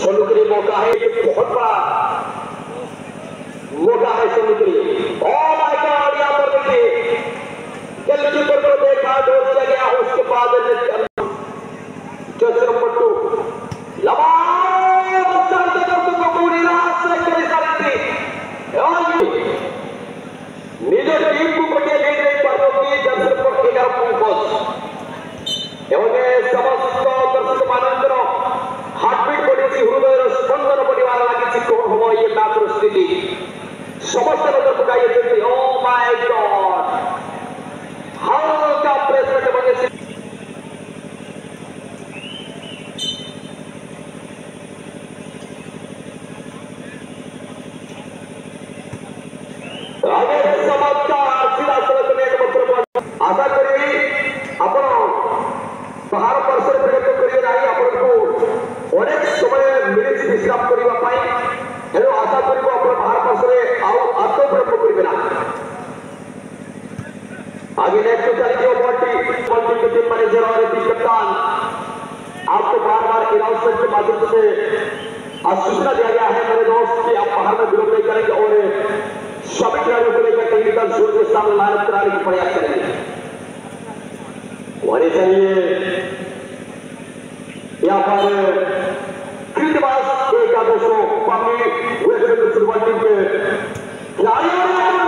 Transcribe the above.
सोनू के लिए मौका है, ये बहुत बड़ा मौका है सोनू के लिए। और यहाँ पर देखिए गोलकीपर को देखा, डोर किया गया, उसके बाद पट्टू निज टीम को गोटे लीड नहीं पार्टी जमशेदपुर 11 समस्त दर्शक मानकर हार्टबीट बढ़ी, हृदय स्पंदन बढ़ार लगी कौन हम ये मैच स्थिति समस्त नजर पकाई। ओ माय गॉड, हल्का प्रेस बने आशा करी आप बाहर वर्ष विलंब करेंगे ना, आपको अनेक समय मिली विश्राम करने आशा कर बाहर वर्ष आत्म विलंब करेंगे ना। आगे नेक्स्ट चलिए बॉल टीम मैनेजर और कप्तान आपको बार बार अनाउंसमेंट के माध्यम से सूचना दिया गया है मेरे दोस्त कि आप बाहर में विलंब नहीं करेंगे और सभी खिलाड़ियों को लेकर टेक्निकल जोन के सामने लाइनअप कराने की प्रयास करेंगे। और यहाँ पर फील्डबाज एक आदर्शों फुटबॉल टीम के खिलाड़ियों